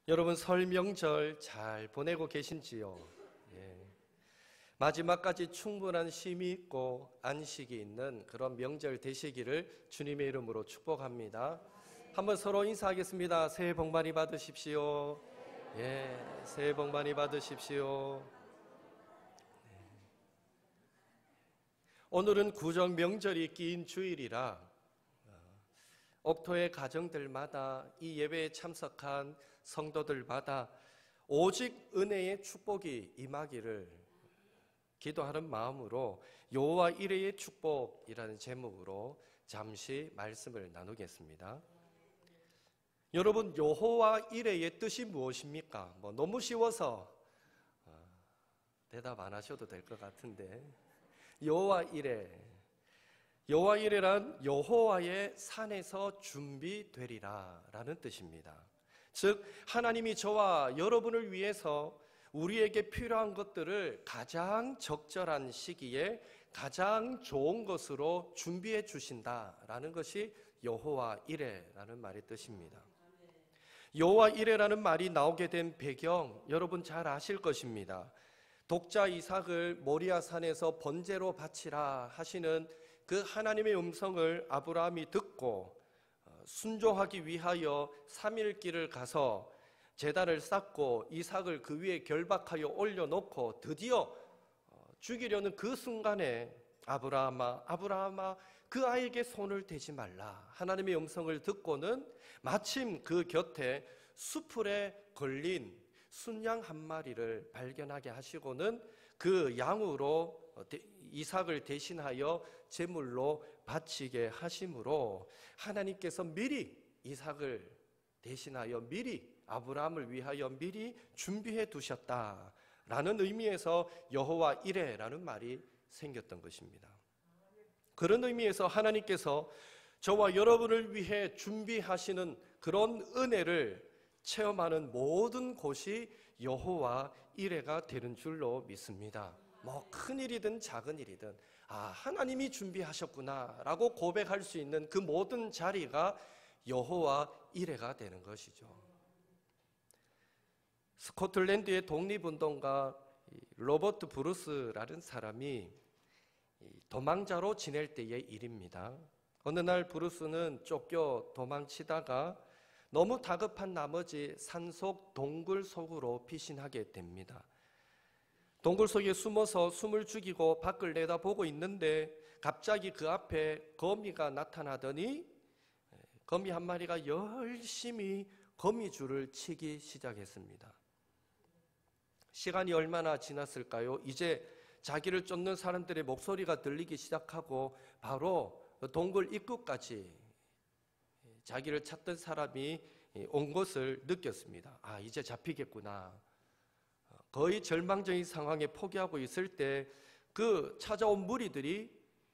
여러분 설 명절 잘 보내고 계신지요? 예. 마지막까지 충분한 쉼이 있고 안식이 있는 그런 명절 되시기를 주님의 이름으로 축복합니다. 한번 서로 인사하겠습니다. 새해 복 많이 받으십시오. 예, 새해 복 많이 받으십시오. 오늘은 구정 명절이 끼인 주일이라 옥토의 가정들마다 이 예배에 참석한 성도들마다 오직 은혜의 축복이 임하기를 기도하는 마음으로 여호와 이레의 축복이라는 제목으로 잠시 말씀을 나누겠습니다. 여러분, 여호와 이레의 뜻이 무엇입니까? 너무 쉬워서 대답 안 하셔도 될 것 같은데, 여호와 이레란 여호와의 산에서 준비되리라 라는 뜻입니다. 즉 하나님이 저와 여러분을 위해서 우리에게 필요한 것들을 가장 적절한 시기에 가장 좋은 것으로 준비해 주신다라는 것이 여호와 이레라는 말의 뜻입니다. 여호와 이레라는 말이 나오게 된 배경 여러분 잘 아실 것입니다. 독자 이삭을 모리아 산에서 번제로 바치라 하시는 그 하나님의 음성을 아브라함이 듣고 순종하기 위하여 3일 길을 가서 제단을 쌓고 이삭을 그 위에 결박하여 올려놓고 드디어 죽이려는 그 순간에 아브라함아 그 아이에게 손을 대지 말라 하나님의 음성을 듣고는 마침 그 곁에 수풀에 걸린 순양 한 마리를 발견하게 하시고는 그 양으로 이삭을 대신하여 제물로 바치게 하심으로 하나님께서 미리 이삭을 대신하여 미리 아브라함을 위하여 미리 준비해 두셨다라는 의미에서 여호와 이레라는 말이 생겼던 것입니다. 그런 의미에서 하나님께서 저와 여러분을 위해 준비하시는 그런 은혜를 체험하는 모든 곳이 여호와 이레가 되는 줄로 믿습니다. 큰 일이든 작은 일이든 하나님이 준비하셨구나 라고 고백할 수 있는 그 모든 자리가 여호와 이레가 되는 것이죠. 스코틀랜드의 독립운동가 로버트 브루스라는 사람이 도망자로 지낼 때의 일입니다. 어느 날 브루스는 쫓겨 도망치다가 너무 다급한 나머지 산속 동굴 속으로 피신하게 됩니다. 동굴 속에 숨어서 숨을 죽이고 밖을 내다보고 있는데 갑자기 그 앞에 거미가 나타나더니 거미 한 마리가 열심히 거미줄을 치기 시작했습니다. 시간이 얼마나 지났을까요? 이제 자기를 쫓는 사람들의 목소리가 들리기 시작하고 바로 동굴 입구까지 자기를 찾던 사람이 온 것을 느꼈습니다. 이제 잡히겠구나. 거의 절망적인 상황에 포기하고 있을 때 그 찾아온 무리들이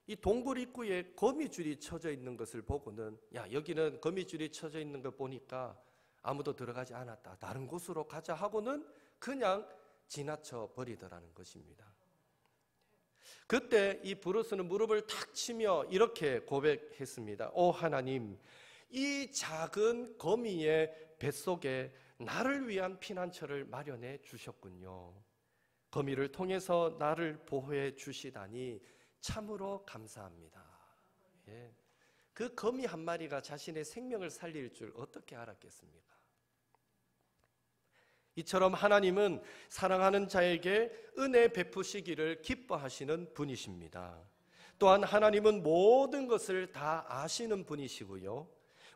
이 동굴 입구에 거미줄이 쳐져 있는 것을 보고는 여기는 거미줄이 쳐져 있는 거 보니까 아무도 들어가지 않았다. 다른 곳으로 가자 하고는 그냥 지나쳐 버리더라는 것입니다. 그때 이 브루스는 무릎을 탁 치며 이렇게 고백했습니다. 오 하나님, 이 작은 거미의 뱃속에 나를 위한 피난처를 마련해 주셨군요. 거미를 통해서 나를 보호해 주시다니 참으로 감사합니다. 그 거미 한 마리가 자신의 생명을 살릴 줄 어떻게 알았겠습니까? 이처럼 하나님은 사랑하는 자에게 은혜 베푸시기를 기뻐하시는 분이십니다. 또한 하나님은 모든 것을 다 아시는 분이시고요,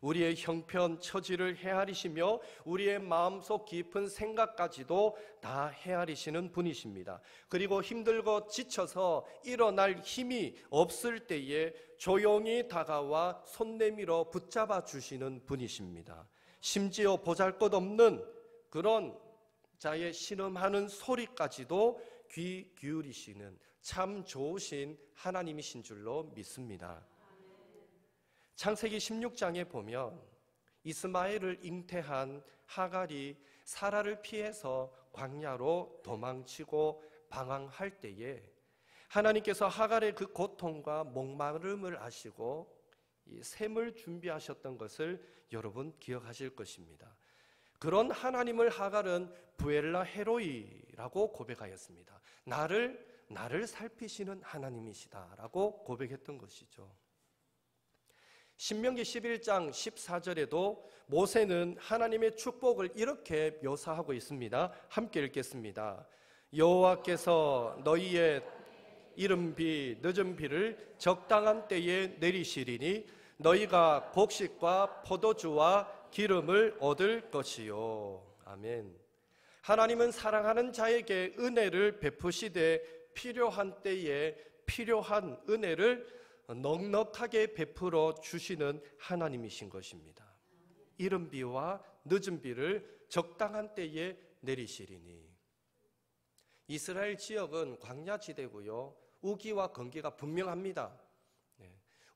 우리의 형편, 처지를 헤아리시며 우리의 마음속 깊은 생각까지도 다 헤아리시는 분이십니다. 그리고 힘들고 지쳐서 일어날 힘이 없을 때에 조용히 다가와 손 내밀어 붙잡아 주시는 분이십니다. 심지어 보잘것없는 그런 자의 신음하는 소리까지도 귀 기울이시는 참 좋으신 하나님이신 줄로 믿습니다. 창세기 16장에 보면 이스마엘을 잉태한 하갈이 사라를 피해서 광야로 도망치고 방황할 때에 하나님께서 하갈의 그 고통과 목마름을 아시고 이 샘을 준비하셨던 것을 여러분 기억하실 것입니다. 그런 하나님을 하갈은 부엘라 헤로이라고 고백하였습니다. 나를 살피시는 하나님이시다라고 고백했던 것이죠. 신명기 11장 14절에도 모세는 하나님의 축복을 이렇게 묘사하고 있습니다. 함께 읽겠습니다. 여호와께서 너희의 이른 비 늦은 비를 적당한 때에 내리시리니 너희가 곡식과 포도주와 기름을 얻을 것이요. 아멘. 하나님은 사랑하는 자에게 은혜를 베푸시되 필요한 때에 필요한 은혜를 넉넉하게 베풀어 주시는 하나님이신 것입니다. 이른 비와 늦은 비를 적당한 때에 내리시리니. 이스라엘 지역은 광야지대고요, 우기와 건기가 분명합니다.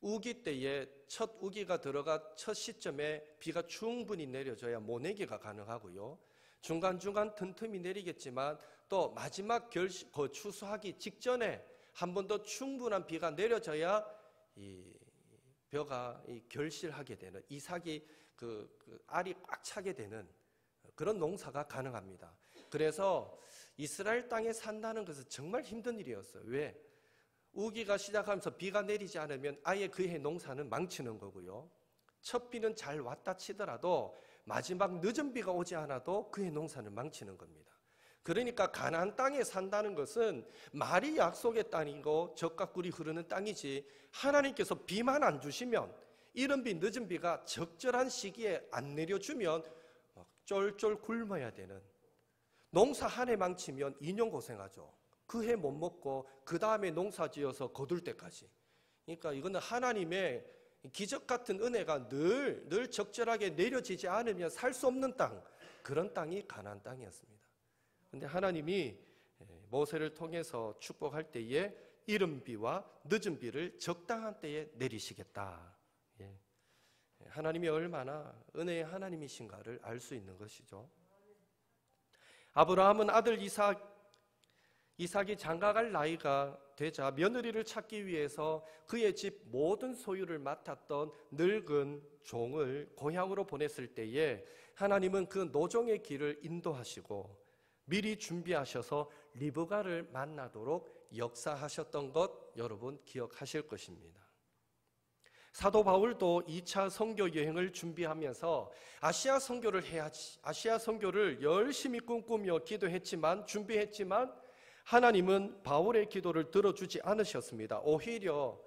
우기 때에 첫 우기가 들어가 첫 시점에 비가 충분히 내려줘야 모내기가 가능하고요, 중간중간 틈틈이 내리겠지만 또 마지막 추수하기 직전에 한 번 더 충분한 비가 내려져야 이 벼가 결실하게 되는, 이삭이 알이 꽉 차게 되는 그런 농사가 가능합니다. 그래서 이스라엘 땅에 산다는 것은 정말 힘든 일이었어요. 왜? 우기가 시작하면서 비가 내리지 않으면 아예 그 해 농사는 망치는 거고요, 첫 비는 잘 왔다 치더라도 마지막 늦은 비가 오지 않아도 그 해 농사는 망치는 겁니다. 그러니까 가나안 땅에 산다는 것은 말이 약속의 땅이고 젖과 꿀이 흐르는 땅이지, 하나님께서 비만 안 주시면, 이른 비 늦은 비가 적절한 시기에 안 내려주면 쫄쫄 굶어야 되는, 농사 한 해 망치면 2년 고생하죠. 그 해 못 먹고 그 다음에 농사 지어서 거둘 때까지. 그러니까 이거는 하나님의 기적 같은 은혜가 늘 적절하게 내려지지 않으면 살 수 없는 땅, 그런 땅이 가나안 땅이었습니다. 그런데 하나님이 모세를 통해서 축복할 때에 이른 비와 늦은 비를 적당한 때에 내리시겠다. 하나님이 얼마나 은혜의 하나님이신가를 알 수 있는 것이죠. 아브라함은 아들 이삭이 장가갈 나이가 되자 며느리를 찾기 위해서 그의 집 모든 소유를 맡았던 늙은 종을 고향으로 보냈을 때에 하나님은 그 노종의 길을 인도하시고 미리 준비하셔서 리브가를 만나도록 역사하셨던 것 여러분 기억하실 것입니다. 사도 바울도 2차 선교 여행을 준비하면서 아시아 선교를 해야지, 아시아 선교를 열심히 꿈꾸며 기도했지만, 준비했지만 하나님은 바울의 기도를 들어주지 않으셨습니다. 오히려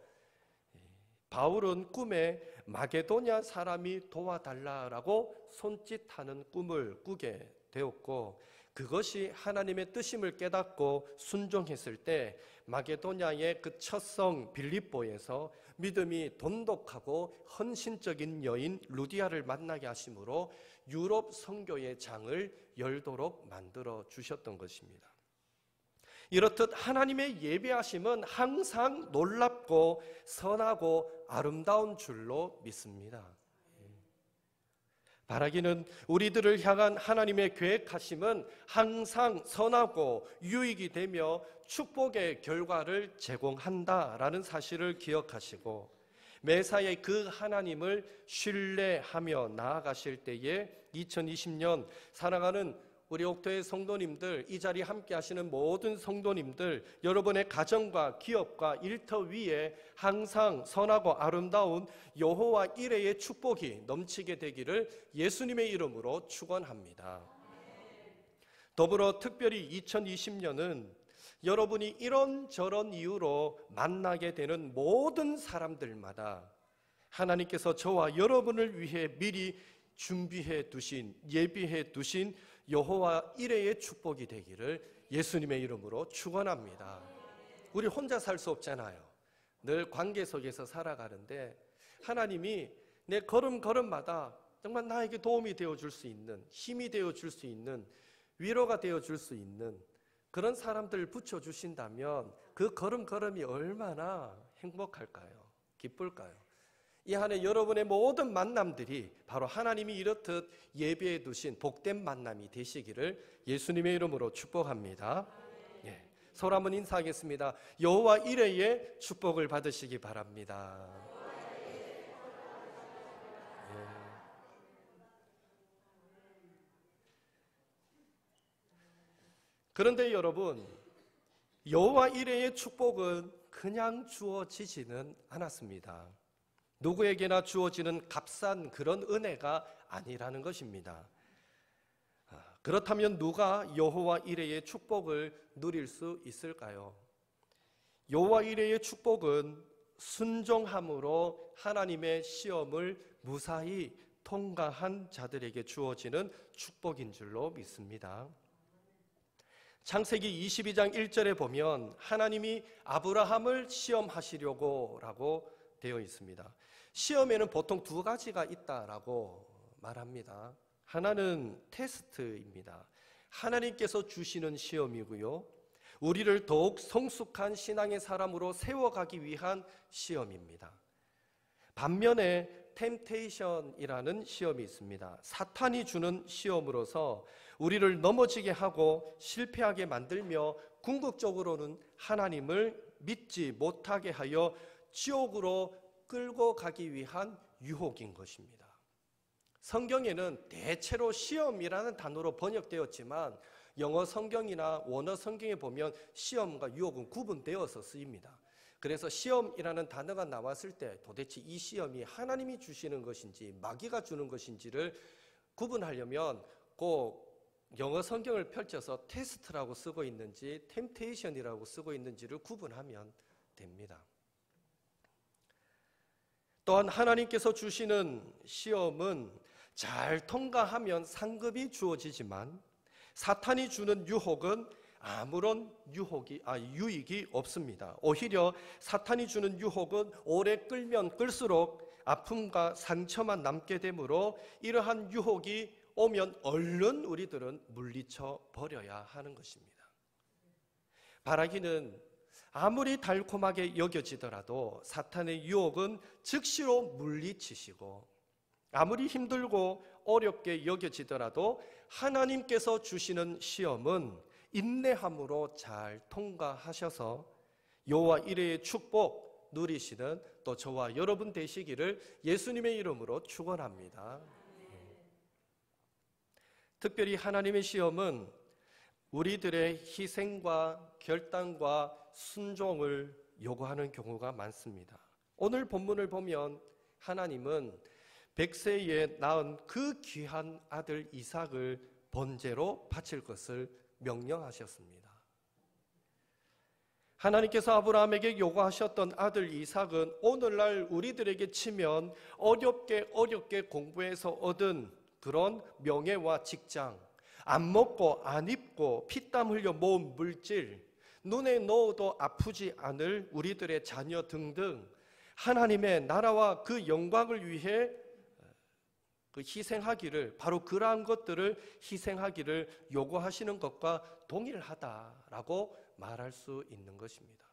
바울은 꿈에 마게도냐 사람이 도와달라라고 손짓하는 꿈을 꾸게 되었고, 그것이 하나님의 뜻임을 깨닫고 순종했을 때 마게도냐의 그 첫 성 빌립보에서 믿음이 돈독하고 헌신적인 여인 루디아를 만나게 하심으로 유럽 선교의 장을 열도록 만들어 주셨던 것입니다. 이렇듯 하나님의 예배하심은 항상 놀랍고 선하고 아름다운 줄로 믿습니다. 바라기는 우리들을 향한 하나님의 계획하심은 항상 선하고 유익이 되며 축복의 결과를 제공한다라는 사실을 기억하시고, 매사에 그 하나님을 신뢰하며 나아가실 때에 2020년 사랑하는 우리 옥토의 성도님들, 이 자리에 함께 하시는 모든 성도님들, 여러분의 가정과 기업과 일터 위에 항상 선하고 아름다운 여호와 이레의 축복이 넘치게 되기를 예수님의 이름으로 축원합니다. 더불어 특별히 2020년은 여러분이 이런저런 이유로 만나게 되는 모든 사람들마다 하나님께서 저와 여러분을 위해 미리 준비해 두신, 예비해 두신 여호와 이레의 축복이 되기를 예수님의 이름으로 축원합니다. 우리 혼자 살 수 없잖아요. 늘 관계 속에서 살아가는데 하나님이 내 걸음걸음마다 정말 나에게 도움이 되어줄 수 있는, 힘이 되어줄 수 있는, 위로가 되어줄 수 있는 그런 사람들을 붙여주신다면 그 걸음걸음이 얼마나 행복할까요? 기쁠까요? 이 한해 여러분의 모든 만남들이 바로 하나님이 이렇듯 예배해 두신 복된 만남이 되시기를 예수님의 이름으로 축복합니다. 서로 한번 인사하겠습니다. 여호와 이레의 축복을 받으시기 바랍니다. 그런데 여러분, 여호와 이레의 축복은 그냥 주어지지는 않았습니다. 누구에게나 주어지는 값싼 그런 은혜가 아니라는 것입니다. 그렇다면 누가 여호와 이레의 축복을 누릴 수 있을까요? 여호와 이레의 축복은 순종함으로 하나님의 시험을 무사히 통과한 자들에게 주어지는 축복인 줄로 믿습니다. 창세기 22장 1절에 보면 하나님이 아브라함을 시험하시려고 라고 되어 있습니다. 시험에는 보통 두 가지가 있다라고 말합니다. 하나는 테스트입니다. 하나님께서 주시는 시험이고요. 우리를 더욱 성숙한 신앙의 사람으로 세워가기 위한 시험입니다. 반면에 템테이션이라는 시험이 있습니다. 사탄이 주는 시험으로서 우리를 넘어지게 하고 실패하게 만들며 궁극적으로는 하나님을 믿지 못하게 하여 지옥으로 끌고 가기 위한 유혹인 것입니다. 성경에는 대체로 시험이라는 단어로 번역되었지만 영어 성경이나 원어 성경에 보면 시험과 유혹은 구분되어서 쓰입니다. 그래서 시험이라는 단어가 나왔을 때 도대체 이 시험이 하나님이 주시는 것인지 마귀가 주는 것인지를 구분하려면 꼭 영어 성경을 펼쳐서 테스트라고 쓰고 있는지 템테이션이라고 쓰고 있는지를 구분하면 됩니다. 또한 하나님께서 주시는 시험은 잘 통과하면 상급이 주어지지만 사탄이 주는 유혹은 아무런 유익이 없습니다. 오히려 사탄이 주는 유혹은 오래 끌면 끌수록 아픔과 상처만 남게 되므로 이러한 유혹이 오면 얼른 우리들은 물리쳐 버려야 하는 것입니다. 바라기는 아무리 달콤하게 여겨지더라도 사탄의 유혹은 즉시로 물리치시고 아무리 힘들고 어렵게 여겨지더라도 하나님께서 주시는 시험은 인내함으로 잘 통과하셔서 여호와 이레의 축복 누리시는 또 저와 여러분 되시기를 예수님의 이름으로 축원합니다. 특별히 하나님의 시험은 우리들의 희생과 결단과 순종을 요구하는 경우가 많습니다. 오늘 본문을 보면 하나님은 100세에 낳은 그 귀한 아들 이삭을 번제로 바칠 것을 명령하셨습니다. 하나님께서 아브라함에게 요구하셨던 아들 이삭은 오늘날 우리들에게 치면 어렵게 공부해서 얻은 그런 명예와 직장, 안 먹고 안 입고 피땀 흘려 모은 물질, 눈에 넣어도 아프지 않을 우리들의 자녀 등등 하나님의 나라와 그 영광을 위해 희생하기를, 바로 그러한 것들을 희생하기를 요구하시는 것과 동일하다라고 말할 수 있는 것입니다.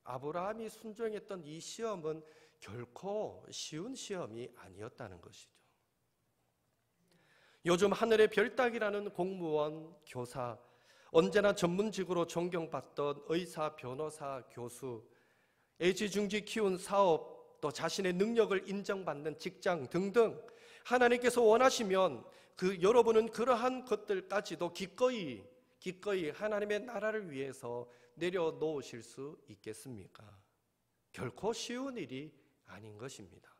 아브라함이 순종했던 이 시험은 결코 쉬운 시험이 아니었다는 것이죠. 요즘 하늘의 별 따기라는 공무원, 교사, 언제나 전문직으로 존경받던 의사, 변호사, 교수, 애지중지 키운 사업, 또 자신의 능력을 인정받는 직장 등등 하나님께서 원하시면 여러분은 그러한 것들까지도 기꺼이 하나님의 나라를 위해서 내려놓으실 수 있겠습니까? 결코 쉬운 일이 아닌 것입니다.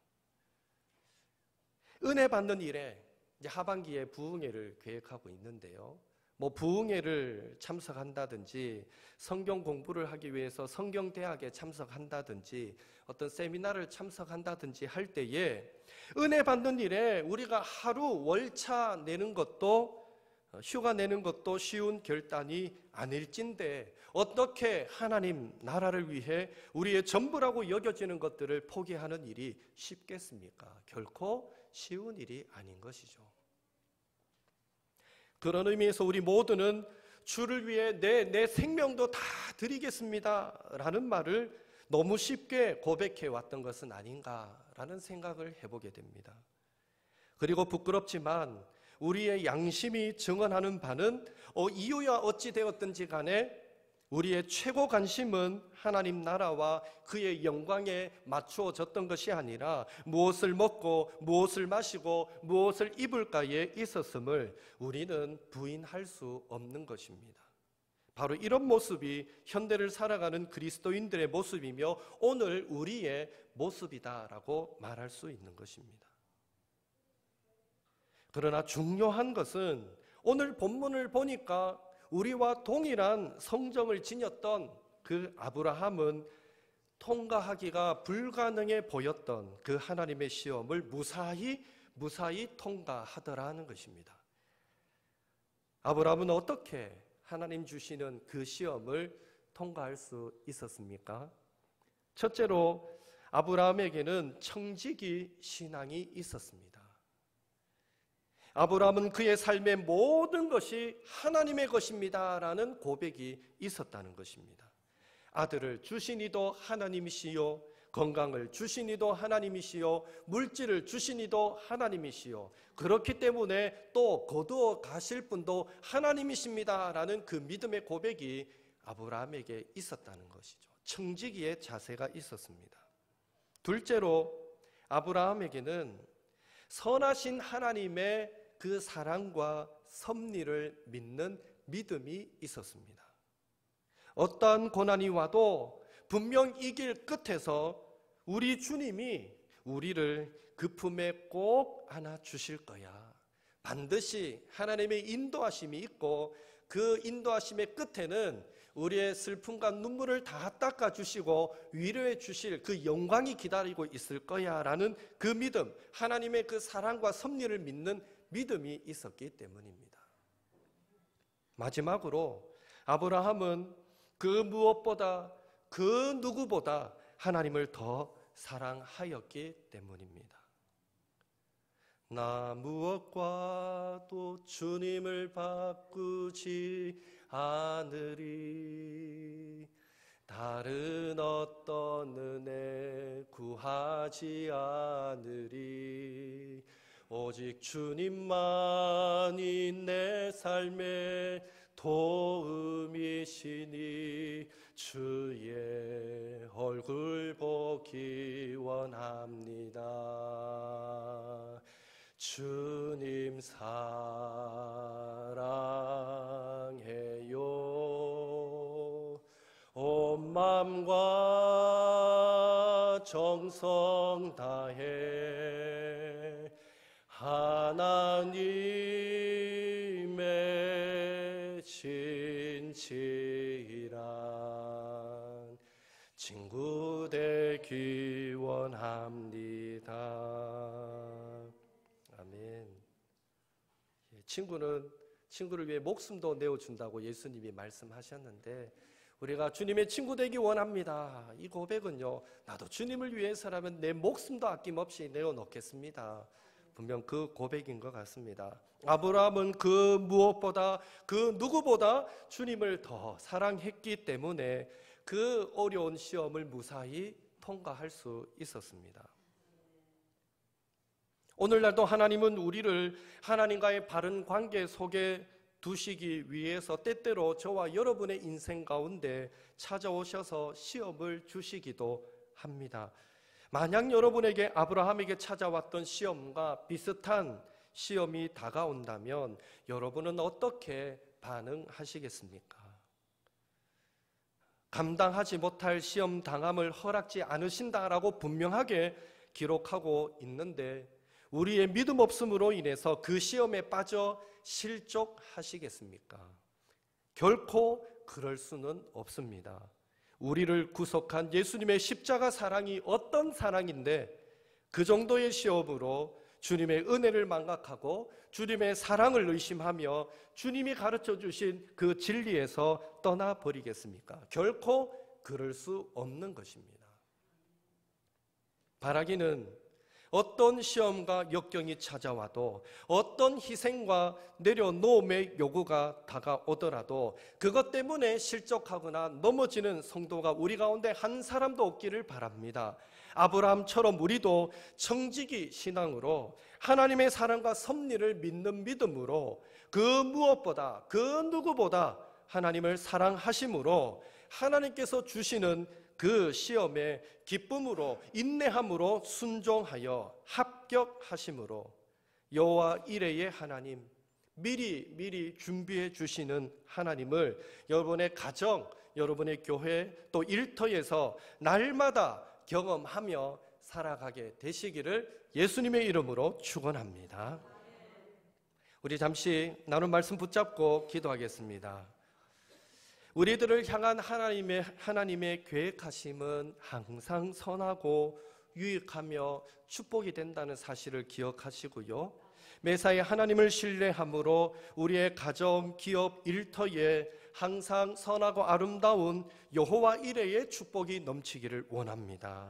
은혜 받는 일에 이제 하반기에 부흥회를 계획하고 있는데요. 부흥회를 참석한다든지 성경 공부를 하기 위해서 성경대학에 참석한다든지 어떤 세미나를 참석한다든지 할 때에 은혜 받는 일에 우리가 하루 월차 내는 것도 휴가 내는 것도 쉬운 결단이 아닐진데 어떻게 하나님 나라를 위해 우리의 전부라고 여겨지는 것들을 포기하는 일이 쉽겠습니까? 결코 쉬운 일이 아닌 것이죠. 그런 의미에서 우리 모두는 주를 위해 내 생명도 다 드리겠습니다 라는 말을 너무 쉽게 고백해 왔던 것은 아닌가라는 생각을 해보게 됩니다. 그리고 부끄럽지만 우리의 양심이 증언하는 바는 이유야 어찌 되었든지 간에 우리의 최고 관심은 하나님 나라와 그의 영광에 맞추어졌던 것이 아니라 무엇을 먹고 무엇을 마시고 무엇을 입을까에 있었음을 우리는 부인할 수 없는 것입니다. 바로 이런 모습이 현대를 살아가는 그리스도인들의 모습이며 오늘 우리의 모습이다라고 말할 수 있는 것입니다. 그러나 중요한 것은 오늘 본문을 보니까 우리와 동일한 성정을 지녔던 그 아브라함은 통과하기가 불가능해 보였던 그 하나님의 시험을 무사히 통과하더라는 것입니다. 아브라함은 어떻게 하나님 주시는 그 시험을 통과할 수 있었습니까? 첫째로 아브라함에게는 청지기 신앙이 있었습니다. 아브라함은 그의 삶의 모든 것이 하나님의 것입니다라는 고백이 있었다는 것입니다. 아들을 주신 이도 하나님이시요, 건강을 주신 이도 하나님이시요, 물질을 주신 이도 하나님이시요, 그렇기 때문에 또 거두어 가실 분도 하나님이십니다라는 그 믿음의 고백이 아브라함에게 있었다는 것이죠. 청지기의 자세가 있었습니다. 둘째로 아브라함에게는 선하신 하나님의 그 사랑과 섭리를 믿는 믿음이 있었습니다. 어떠한 고난이 와도 분명 이 길 끝에서 우리 주님이 우리를 그 품에 꼭 안아주실 거야. 반드시 하나님의 인도하심이 있고 그 인도하심의 끝에는 우리의 슬픔과 눈물을 다 닦아주시고 위로해 주실 그 영광이 기다리고 있을 거야 라는 그 믿음, 하나님의 그 사랑과 섭리를 믿는 믿음이 있었기 때문입니다. 마지막으로 아브라함은 그 무엇보다 그 누구보다 하나님을 더 사랑하였기 때문입니다. 나 무엇과도 주님을 바꾸지 않으리, 다른 어떤 은혜 구하지 않으리, 오직 주님만이 내 삶의 도움이시니 주의 얼굴 보기 원합니다. 주님 사랑해요. 온 마음과 정성 다해 하나님의 진실한 친구 되기 원합니다. 아멘. 친구를 위해 목숨도 내어준다고 예수님이 말씀하셨는데 우리가 주님의 친구 되기 원합니다. 이 고백은요, 나도 주님을 위해서라면 내 목숨도 아낌없이 내어놓겠습니다. 분명 그 고백인 것 같습니다. 아브라함은 그 무엇보다 그 누구보다 주님을 더 사랑했기 때문에 그 어려운 시험을 무사히 통과할 수 있었습니다. 오늘날도 하나님은 우리를 하나님과의 바른 관계 속에 두시기 위해서 때때로 저와 여러분의 인생 가운데 찾아오셔서 시험을 주시기도 합니다. 만약 여러분에게 아브라함에게 찾아왔던 시험과 비슷한 시험이 다가온다면 여러분은 어떻게 반응하시겠습니까? 감당하지 못할 시험 당함을 허락지 않으신다라고 분명하게 기록하고 있는데 우리의 믿음 없음으로 인해서 그 시험에 빠져 실족하시겠습니까? 결코 그럴 수는 없습니다. 우리를 구속한 예수님의 십자가 사랑이 어떤 사랑인데 그 정도의 시험으로 주님의 은혜를 망각하고 주님의 사랑을 의심하며 주님이 가르쳐 주신 그 진리에서 떠나버리겠습니까? 결코 그럴 수 없는 것입니다. 바라기는 어떤 시험과 역경이 찾아와도 어떤 희생과 내려놓음의 요구가 다가오더라도 그것 때문에 실족하거나 넘어지는 성도가 우리 가운데 한 사람도 없기를 바랍니다. 아브라함처럼 우리도 청지기 신앙으로 하나님의 사랑과 섭리를 믿는 믿음으로 그 무엇보다 그 누구보다 하나님을 사랑하심으로 하나님께서 주시는 그 시험에 기쁨으로 인내함으로 순종하여 합격하심으로 여호와 이레의 하나님, 미리 준비해 주시는 하나님을 여러분의 가정, 여러분의 교회 또 일터에서 날마다 경험하며 살아가게 되시기를 예수님의 이름으로 축원합니다. 우리 잠시 나눈 말씀 붙잡고 기도하겠습니다. 우리들을 향한 하나님의 계획하심은 항상 선하고 유익하며 축복이 된다는 사실을 기억하시고요, 매사에 하나님을 신뢰함으로 우리의 가정, 기업, 일터에 항상 선하고 아름다운 여호와 이레의 축복이 넘치기를 원합니다.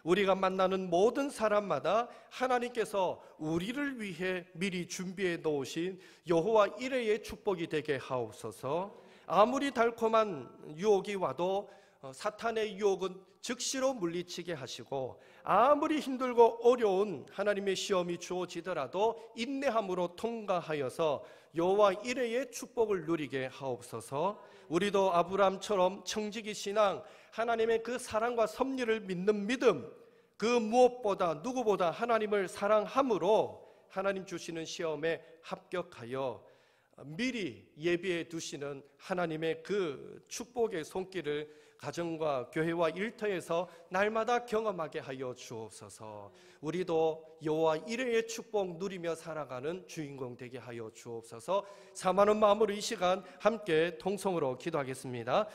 우리가 만나는 모든 사람마다 하나님께서 우리를 위해 미리 준비해 놓으신 여호와 이레의 축복이 되게 하옵소서. 아무리 달콤한 유혹이 와도 사탄의 유혹은 즉시로 물리치게 하시고, 아무리 힘들고 어려운 하나님의 시험이 주어지더라도 인내함으로 통과하여서 여호와 이레의 축복을 누리게 하옵소서. 우리도 아브라함처럼 청지기 신앙, 하나님의 그 사랑과 섭리를 믿는 믿음, 그 무엇보다 누구보다 하나님을 사랑함으로 하나님 주시는 시험에 합격하여 미리 예비해 두시는 하나님의 그 축복의 손길을 가정과 교회와 일터에서 날마다 경험하게 하여 주옵소서. 우리도 여호와 이레의 축복 누리며 살아가는 주인공 되게 하여 주옵소서. 사모하는 마음으로 이 시간 함께 통성으로 기도하겠습니다.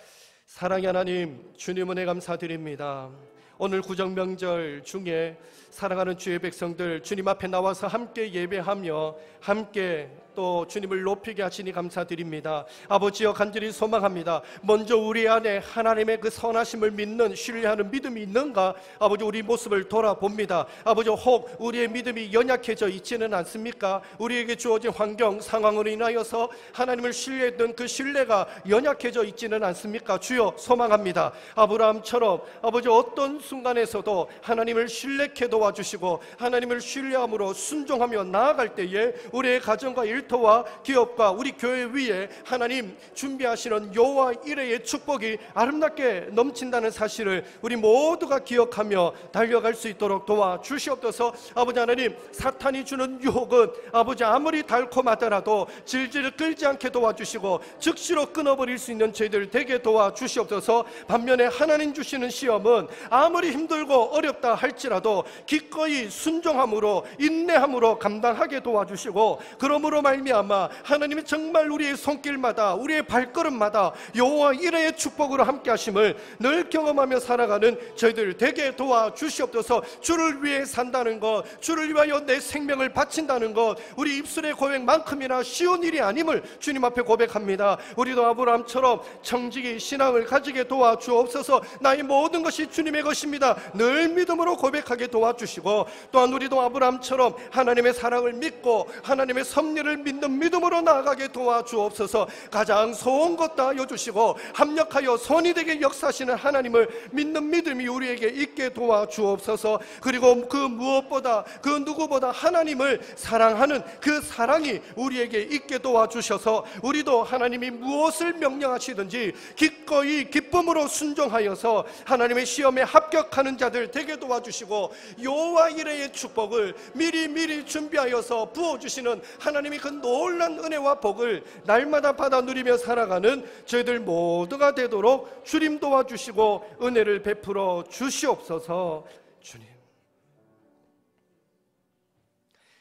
사랑의 하나님, 주님 은혜 감사드립니다. 오늘 구정명절 중에 사랑하는 주의 백성들 주님 앞에 나와서 함께 예배하며 함께 또 주님을 높이게 하시니 감사드립니다. 아버지여, 간절히 소망합니다. 먼저 우리 안에 하나님의 그 선하심을 믿는, 신뢰하는 믿음이 있는가? 아버지, 우리 모습을 돌아봅니다. 아버지, 혹 우리의 믿음이 연약해져 있지는 않습니까? 우리에게 주어진 환경, 상황으로 인하여서 하나님을 신뢰했던 그 신뢰가 연약해져 있지는 않습니까? 주여, 소망합니다. 아브라함처럼 아버지 어떤 순간에서도 하나님을 신뢰케 도와주시고 하나님을 신뢰함으로 순종하며 나아갈 때에 우리의 가정과 일터와 기업과 우리 교회 위에 하나님 준비하시는 여호와 이레의 축복이 아름답게 넘친다는 사실을 우리 모두가 기억하며 달려갈 수 있도록 도와주시옵소서. 아버지 하나님, 사탄이 주는 유혹은 아버지 아무리 달콤하더라도 질질 끌지 않게 도와주시고 즉시로 끊어버릴 수 있는 저희들 되게 도와주시옵소서. 반면에 하나님 주시는 시험은 아무리 힘들고 어렵다 할지라도 기꺼이 순종함으로 인내함으로 감당하게 도와주시고, 그러므로 말미암아 하나님이 정말 우리의 손길마다 우리의 발걸음마다 여호와 이레의 축복으로 함께 하심을 늘 경험하며 살아가는 저희들 되게 도와주시옵소서. 주를 위해 산다는 것, 주를 위하여 내 생명을 바친다는 것, 우리 입술의 고백만큼이나 쉬운 일이 아님을 주님 앞에 고백합니다. 우리도 아브라함처럼 청지기 신앙을 가지게 도와주옵소서. 나의 모든 것이 주님의 것입니다 늘 믿음으로 고백하게 도와주시고, 또한 우리도 아브라함처럼 하나님의 사랑을 믿고 하나님의 섭리를 믿는 믿음으로 나아가게 도와주옵소서. 가장 소원 것다 여주시고 합력하여 선이 되게 역사하시는 하나님을 믿는 믿음이 우리에게 있게 도와주옵소서. 그리고 그 무엇보다 그 누구보다 하나님을 사랑하는 그 사랑이 우리에게 있게 도와주셔서 우리도 하나님이 무엇을 명령하시든지 기꺼이 기쁨으로 순종하여서 하나님의 시험에 합격하는 자들 되게 도와주시고, 여호와 이레의 축복을 미리 준비하여서 부어주시는 하나님이 그 놀란 은혜와 복을 날마다 받아 누리며 살아가는 저희들 모두가 되도록 주님 도와주시고 은혜를 베풀어 주시옵소서. 주님,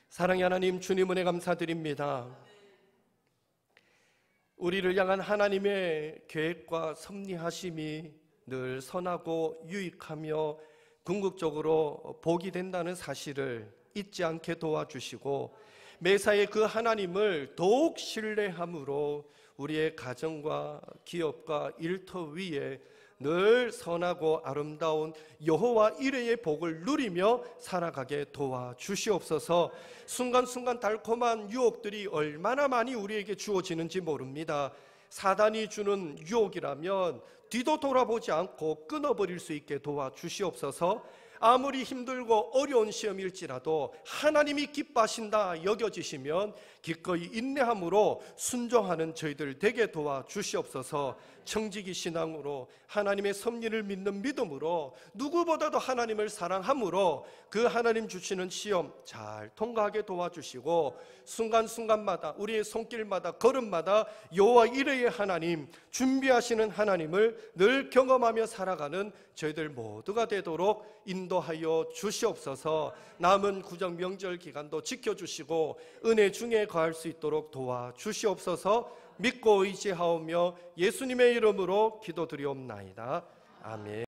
사랑의 하나님, 주님 은혜 감사드립니다. 우리를 향한 하나님의 계획과 섭리하심이 늘 선하고 유익하며 궁극적으로 복이 된다는 사실을 잊지 않게 도와주시고, 매사에 그 하나님을 더욱 신뢰함으로 우리의 가정과 기업과 일터 위에 늘 선하고 아름다운 여호와 이레의 복을 누리며 살아가게 도와주시옵소서. 순간순간 달콤한 유혹들이 얼마나 많이 우리에게 주어지는지 모릅니다. 사단이 주는 유혹이라면 뒤도 돌아보지 않고 끊어버릴 수 있게 도와주시옵소서. 아무리 힘들고 어려운 시험일지라도 하나님이 기뻐하신다 여겨지시면 기꺼이 인내함으로 순종하는 저희들 되게 도와주시옵소서. 청지기 신앙으로 하나님의 섭리를 믿는 믿음으로 누구보다도 하나님을 사랑함으로 그 하나님 주시는 시험 잘 통과하게 도와주시고 순간순간마다 우리의 손길마다 걸음마다 여호와 이레의 하나님, 준비하시는 하나님을 늘 경험하며 살아가는 저희들 모두가 되도록 인도하여 주시옵소서. 남은 구정 명절 기간도 지켜주시고 은혜 중에 거할 수 있도록 도와주시옵소서. 믿고 의지하오며 예수님의 이름으로 기도드리옵나이다. 아멘.